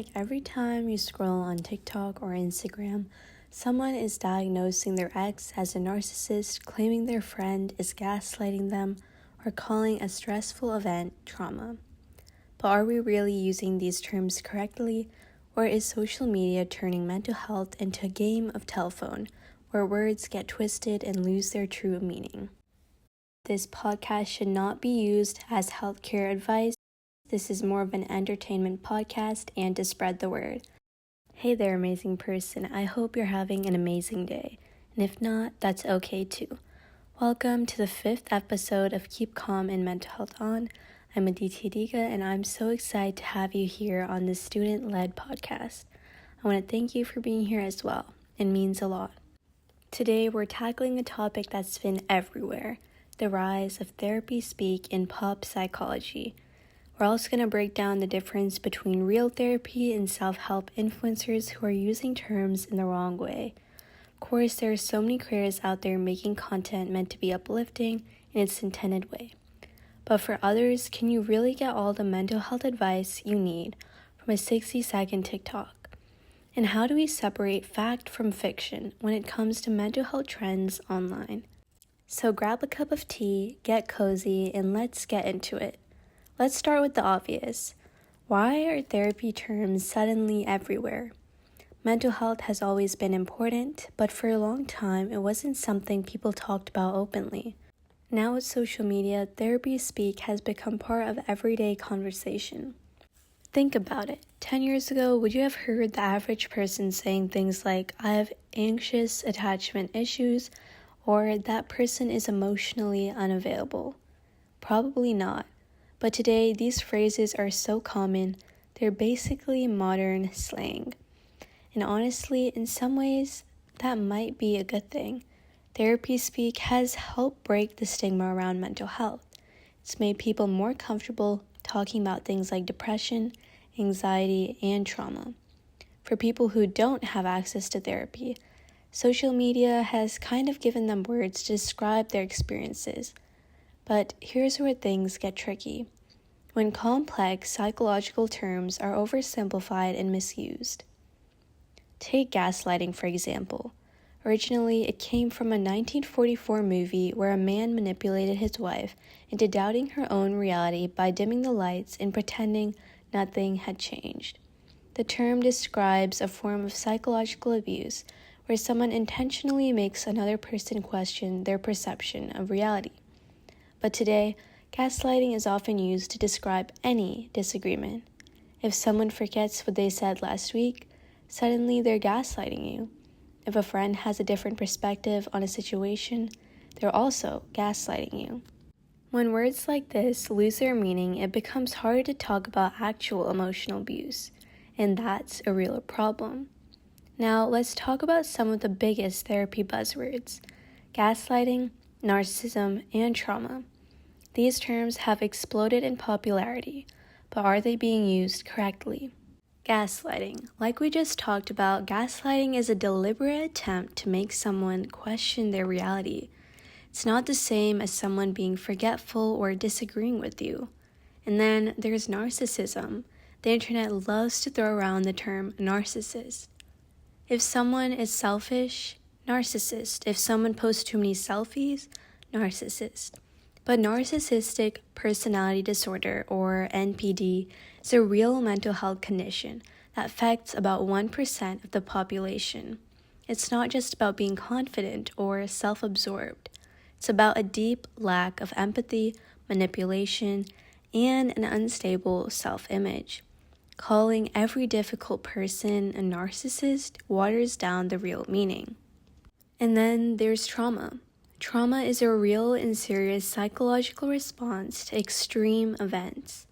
like every time you scroll on TikTok or Instagram, someone is diagnosing their ex as a narcissist, claiming their friend is gaslighting them, or calling a stressful event trauma. But are we really using these terms correctly, or is social media turning mental health into a game of telephone where words get twisted and lose their true meaning? This podcast should not be used as healthcare advice. This is more of an entertainment podcast and to spread the word. Hey there, amazing person. I hope you're having an amazing day. And if not, that's okay too. Welcome to the 5th episode of Keep Calm and Mental Health On. I'm Aditi Diga, and I'm so excited to have you here on this student-led podcast. I want to thank you for being here as well. It means a lot. Today, we're tackling a topic that's been everywhere, the rise of therapy speak in pop psychology. We're also going to break down the difference between real therapy and self-help influencers who are using terms in the wrong way. Of course, there are so many creators out there making content meant to be uplifting in its intended way. But for others, can you really get all the mental health advice you need from a 60-second TikTok? And how do we separate fact from fiction when it comes to mental health trends online? So grab a cup of tea, get cozy, and let's get into it. Let's start with the obvious. Why are therapy terms suddenly everywhere? Mental health has always been important, but for a long time, it wasn't something people talked about openly. Now with social media, therapy speak has become part of everyday conversation. Think about it. 10 years ago, would you have heard the average person saying things like, I have anxious attachment issues, or that person is emotionally unavailable? Probably not. But today, these phrases are so common, they're basically modern slang. And honestly, in some ways, that might be a good thing. Therapy speak has helped break the stigma around mental health. It's made people more comfortable talking about things like depression, anxiety, and trauma. For people who don't have access to therapy, social media has kind of given them words to describe their experiences. But here's where things get tricky. When complex psychological terms are oversimplified and misused. Take gaslighting, for example. Originally, it came from a 1944 movie where a man manipulated his wife into doubting her own reality by dimming the lights and pretending nothing had changed. The term describes a form of psychological abuse where someone intentionally makes another person question their perception of reality. But today, gaslighting is often used to describe any disagreement. If someone forgets what they said last week, suddenly they're gaslighting you. If a friend has a different perspective on a situation, they're also gaslighting you. When words like this lose their meaning, it becomes harder to talk about actual emotional abuse, and that's a real problem. Now, let's talk about some of the biggest therapy buzzwords: gaslighting, narcissism, and trauma. These terms have exploded in popularity, but are they being used correctly? Gaslighting. Like we just talked about, gaslighting is a deliberate attempt to make someone question their reality. It's not the same as someone being forgetful or disagreeing with you. And then there's narcissism. The internet loves to throw around the term narcissist. If someone is selfish, narcissist. If someone posts too many selfies, narcissist. But narcissistic personality disorder, or NPD, is a real mental health condition that affects about 1% of the population. It's not just about being confident or self-absorbed. It's about a deep lack of empathy, manipulation, and an unstable self-image. Calling every difficult person a narcissist waters down the real meaning. And then there's trauma. Trauma is a real and serious psychological response to extreme events.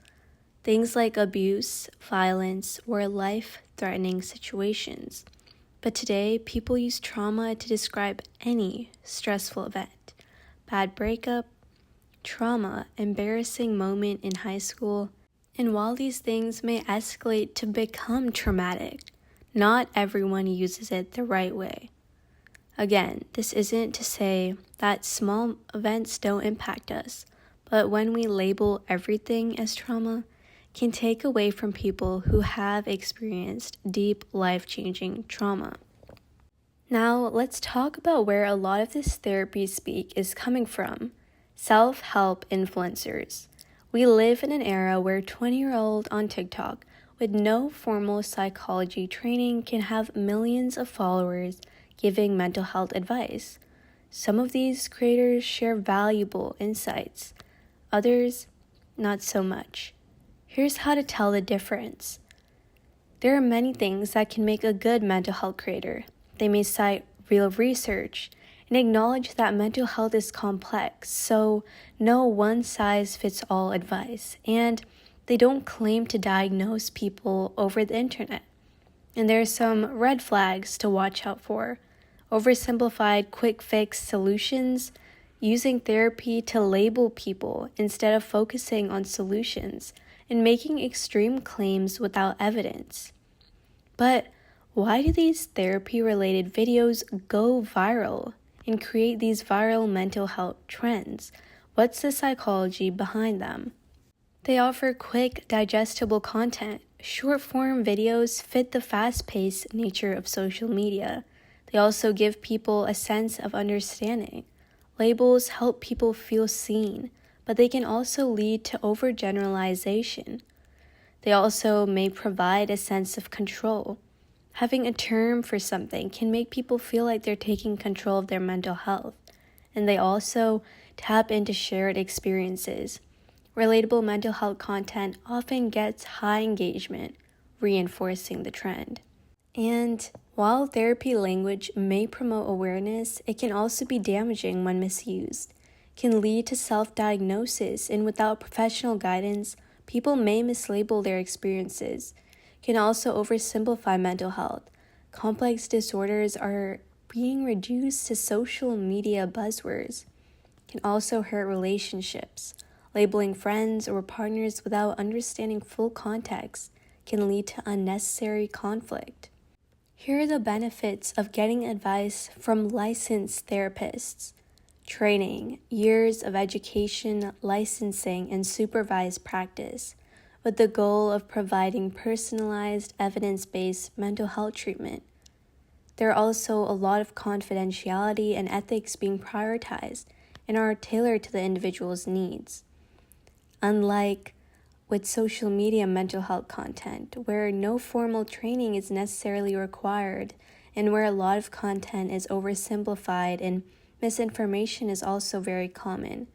Things like abuse, violence, or life-threatening situations. But today, people use trauma to describe any stressful event. Bad breakup, trauma, embarrassing moment in high school. And while these things may escalate to become traumatic, not everyone uses it the right way. Again, this isn't to say that small events don't impact us, but when we label everything as trauma, can take away from people who have experienced deep, life-changing trauma. Now, let's talk about where a lot of this therapy speak is coming from. Self-help influencers. We live in an era where 20-year-old on TikTok with no formal psychology training can have millions of followers giving mental health advice. Some of these creators share valuable insights, others not so much. Here's how to tell the difference. There are many things that can make a good mental health creator. They may cite real research and acknowledge that mental health is complex, so no one-size-fits-all advice, and they don't claim to diagnose people over the internet. And there are some red flags to watch out for. Oversimplified quick-fix solutions, using therapy to label people instead of focusing on solutions, and making extreme claims without evidence. But why do these therapy-related videos go viral and create these viral mental health trends? What's the psychology behind them? They offer quick, digestible content. Short-form videos fit the fast-paced nature of social media. They also give people a sense of understanding. Labels help people feel seen, but they can also lead to overgeneralization. They also may provide a sense of control. Having a term for something can make people feel like they're taking control of their mental health. And they also tap into shared experiences. Relatable mental health content often gets high engagement, reinforcing the trend. And while therapy language may promote awareness, it can also be damaging when misused. It can lead to self-diagnosis, and without professional guidance, people may mislabel their experiences. It can also oversimplify mental health. Complex disorders are being reduced to social media buzzwords. It can also hurt relationships. Labeling friends or partners without understanding full context can lead to unnecessary conflict. Here are the benefits of getting advice from licensed therapists. Training, years of education, licensing, and supervised practice, with the goal of providing personalized, evidence-based mental health treatment. There are also a lot of confidentiality and ethics being prioritized and are tailored to the individual's needs. Unlike with social media mental health content, where no formal training is necessarily required and where a lot of content is oversimplified and misinformation is also very common.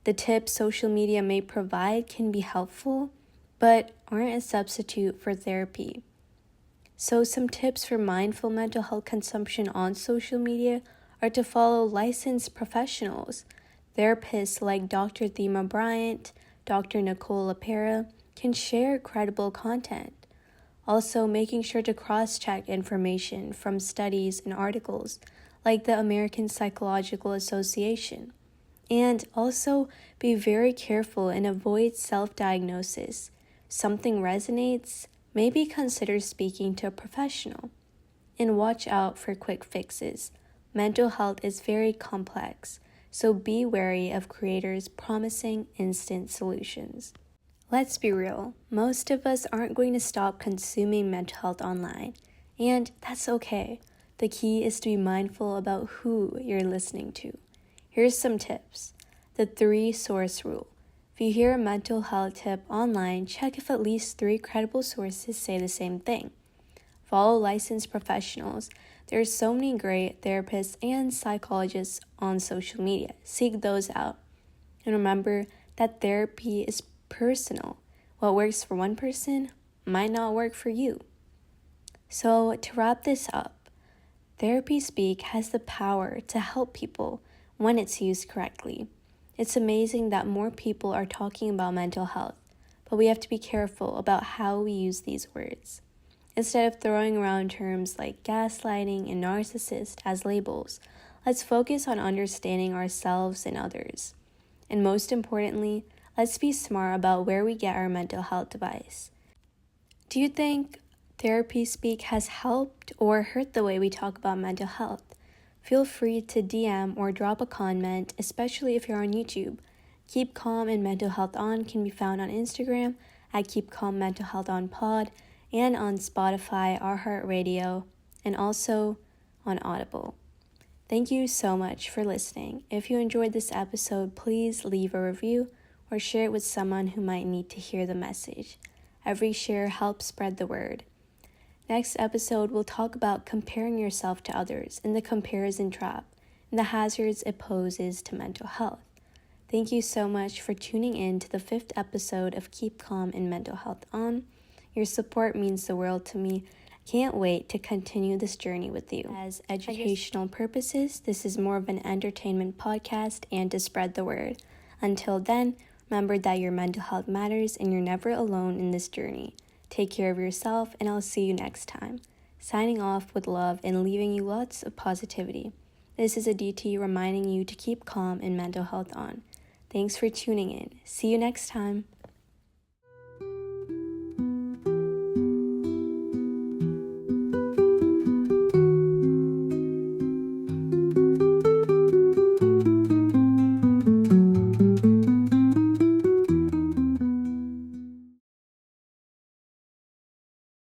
The tips social media may provide can be helpful, but aren't a substitute for therapy. So some tips for mindful mental health consumption on social media are to follow licensed professionals. Therapists like Dr. Thema Bryant, Dr. Nicole LaPera can share credible content. Also, making sure to cross-check information from studies and articles like the American Psychological Association. And also be very careful and avoid self-diagnosis. Something resonates, maybe consider speaking to a professional. And watch out for quick fixes. Mental health is very complex, so be wary of creators promising instant solutions. Let's be real, most of us aren't going to stop consuming mental health online, and that's okay. The key is to be mindful about who you're listening to. Here's some tips. The 3-source rule. If you hear a mental health tip online, check if at least 3 credible sources say the same thing. Follow licensed professionals. There are so many great therapists and psychologists on social media. Seek those out. And remember that therapy is personal. What works for one person might not work for you. So to wrap this up, therapy speak has the power to help people when it's used correctly. It's amazing that more people are talking about mental health, but we have to be careful about how we use these words. Instead of throwing around terms like gaslighting and narcissist as labels, let's focus on understanding ourselves and others. And most importantly, let's be smart about where we get our mental health advice. Do you think therapy speak has helped or hurt the way we talk about mental health? Feel free to DM or drop a comment, especially if you're on YouTube. Keep Calm and Mental Health On can be found on Instagram at Keep Calm Mental Health on Pod, and on Spotify, iHeartRadio, and also on Audible. Thank you so much for listening. If you enjoyed this episode, please leave a review or share it with someone who might need to hear the message. Every share helps spread the word. Next episode, we'll talk about comparing yourself to others and the comparison trap and the hazards it poses to mental health. Thank you so much for tuning in to the 5th episode of Keep Calm and Mental Health On. Your support means the world to me. Can't wait to continue this journey with you. As educational purposes, this is more of an entertainment podcast and to spread the word. Until then, remember that your mental health matters and you're never alone in this journey. Take care of yourself, and I'll see you next time. Signing off with love and leaving you lots of positivity. This is Aditi reminding you to keep calm and mental health on. Thanks for tuning in. See you next time.